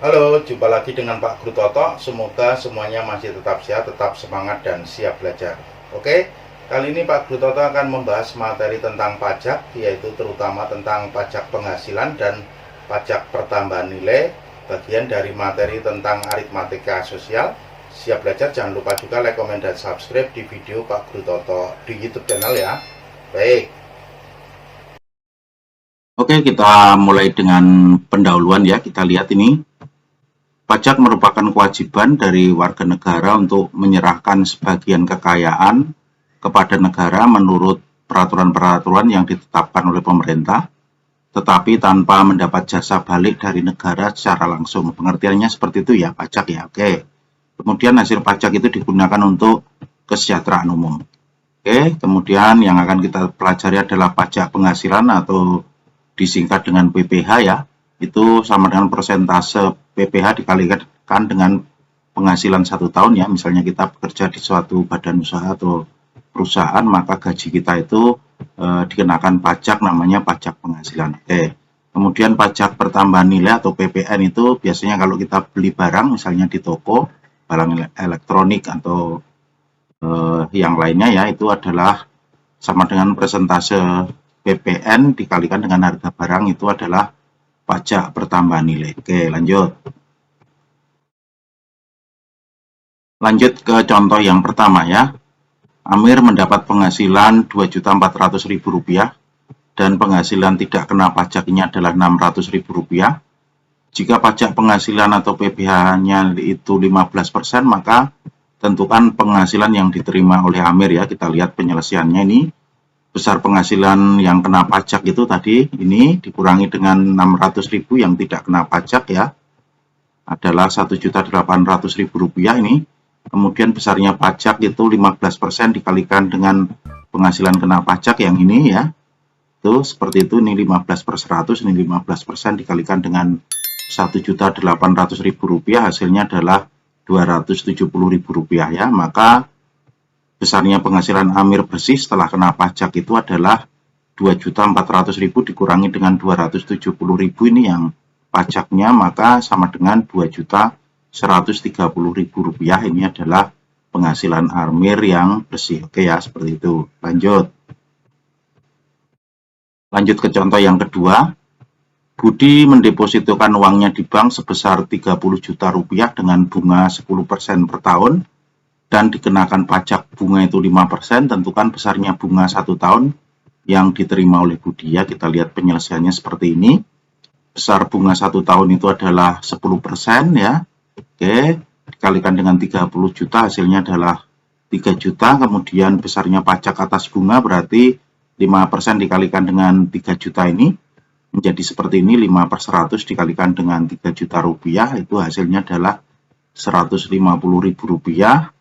Halo, jumpa lagi dengan Pak Guru Toto. Semoga semuanya masih tetap sehat, tetap semangat, dan siap belajar. Oke, kali ini Pak Guru Toto akan membahas materi tentang pajak, yaitu terutama tentang pajak penghasilan dan pajak pertambahan nilai, bagian dari materi tentang aritmatika sosial. Siap belajar, jangan lupa juga like, komen, dan subscribe di video Pak Guru Toto di YouTube channel ya. Baik. Oke, kita mulai dengan pendahuluan ya. Kita lihat ini. Pajak merupakan kewajiban dari warga negara untuk menyerahkan sebagian kekayaan kepada negara menurut peraturan-peraturan yang ditetapkan oleh pemerintah, tetapi tanpa mendapat jasa balik dari negara secara langsung. Pengertiannya seperti itu ya, pajak ya. Oke. Kemudian hasil pajak itu digunakan untuk kesejahteraan umum. Oke, kemudian yang akan kita pelajari adalah pajak penghasilan atau disingkat dengan PPh ya. Itu sama dengan persentase PPh dikalikan dengan penghasilan 1 tahun ya. Misalnya kita bekerja di suatu badan usaha atau perusahaan, maka gaji kita itu dikenakan pajak, namanya pajak penghasilan. Oke. Kemudian pajak pertambahan nilai atau PPN itu biasanya kalau kita beli barang misalnya di toko, barang elektronik atau yang lainnya ya, itu adalah sama dengan persentase PPN dikalikan dengan harga barang, itu adalah pajak pertambahan nilai. Oke, lanjut. Lanjut ke contoh yang pertama ya. Amir mendapat penghasilan Rp2.400.000 dan penghasilan tidak kena pajaknya adalah Rp600.000. Jika pajak penghasilan atau PPh-nya itu 15%, maka tentukan penghasilan yang diterima oleh Amir ya. Kita lihat penyelesaiannya ini. Besar penghasilan yang kena pajak itu tadi ini dikurangi dengan 600.000 yang tidak kena pajak ya, adalah Rp1.800.000 ini. Kemudian besarnya pajak itu 15% dikalikan dengan penghasilan kena pajak yang ini ya. Itu seperti itu, ini 15/100, ini 15% dikalikan dengan Rp1.800.000, hasilnya adalah Rp270.000 ya. Maka besarnya penghasilan Amir bersih setelah kena pajak itu adalah Rp2.400.000 dikurangi dengan Rp270.000 ini yang pajaknya, maka sama dengan Rp2.130.000. Ini adalah penghasilan Amir yang bersih. Oke ya, seperti itu. Lanjut ke contoh yang kedua. Budi mendepositokan uangnya di bank sebesar Rp30 juta dengan bunga 10% per tahun dan dikenakan pajak bunga itu 5%. Tentukan besarnya bunga 1 tahun yang diterima oleh Budi ya. Kita lihat penyelesaiannya seperti ini. Besar bunga 1 tahun itu adalah 10% ya. Oke, dikalikan dengan 30 juta hasilnya adalah 3 juta. Kemudian besarnya pajak atas bunga berarti 5% dikalikan dengan 3 juta ini menjadi seperti ini. 5/100 dikalikan dengan 3 juta rupiah, itu hasilnya adalah Rp150.000.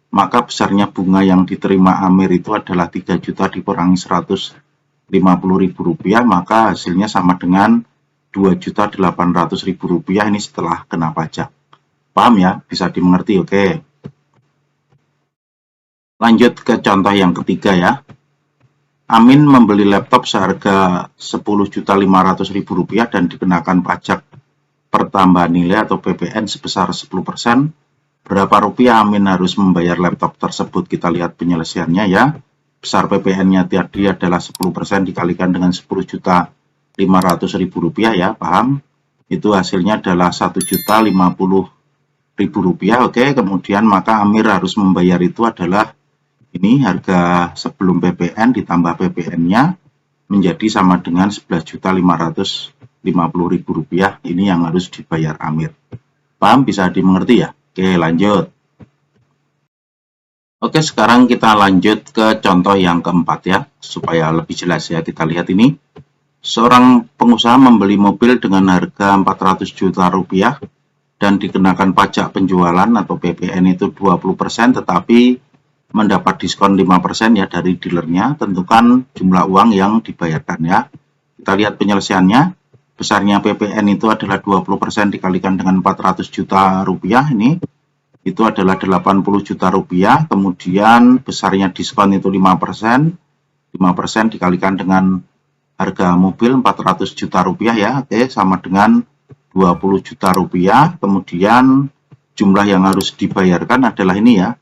Maka besarnya bunga yang diterima Amir itu adalah 3 juta dikurangi Rp150.000, maka hasilnya sama dengan Rp2.800.000 ini setelah kena pajak. Paham ya? Bisa dimengerti, oke. Lanjut ke contoh yang ketiga ya. Amin membeli laptop seharga Rp10.500.000 dan dikenakan pajak pertambahan nilai atau PPN sebesar 10%. Berapa rupiah Amin harus membayar laptop tersebut? Kita lihat penyelesaiannya ya. Besar PPN-nya tadi adalah 10% dikalikan dengan Rp10.500.000 ya, paham? Itu hasilnya adalah Rp1.050.000. Oke, kemudian maka Amir harus membayar itu adalah ini harga sebelum PPN ditambah PPN-nya menjadi sama dengan Rp11.550.000. Ini yang harus dibayar Amir. Paham? Bisa dimengerti ya? Oke, lanjut. Oke, sekarang kita lanjut ke contoh yang keempat ya, supaya lebih jelas ya. Kita lihat ini. Seorang pengusaha membeli mobil dengan harga Rp400 juta dan dikenakan pajak penjualan atau PPN itu 20%, tetapi mendapat diskon 5% ya dari dealernya. Tentukan jumlah uang yang dibayarkan ya. Kita lihat penyelesaiannya. Besarnya PPN itu adalah 20% dikalikan dengan Rp400 juta ini. Itu adalah Rp80 juta. Kemudian besarnya diskon itu 5%. 5% dikalikan dengan harga mobil Rp400 juta ya. Oke, sama dengan 20 juta rupiah, kemudian jumlah yang harus dibayarkan adalah ini ya,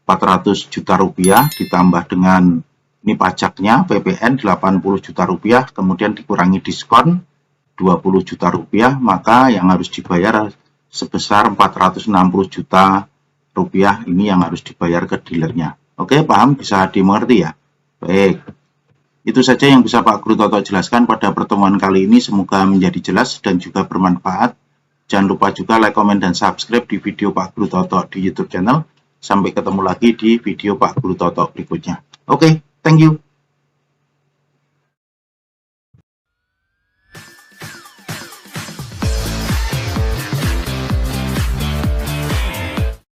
400 juta rupiah ditambah dengan ini pajaknya PPN 80 juta rupiah, kemudian dikurangi diskon 20 juta rupiah, maka yang harus dibayar sebesar 460 juta rupiah. Ini yang harus dibayar ke dealernya. Oke, paham? Bisa dimengerti ya? Baik. Itu saja yang bisa Pak Guru Toto jelaskan pada pertemuan kali ini. Semoga menjadi jelas dan juga bermanfaat. Jangan lupa juga like, komen, dan subscribe di video Pak Guru Toto di YouTube channel. Sampai ketemu lagi di video Pak Guru Toto berikutnya. Oke, thank you.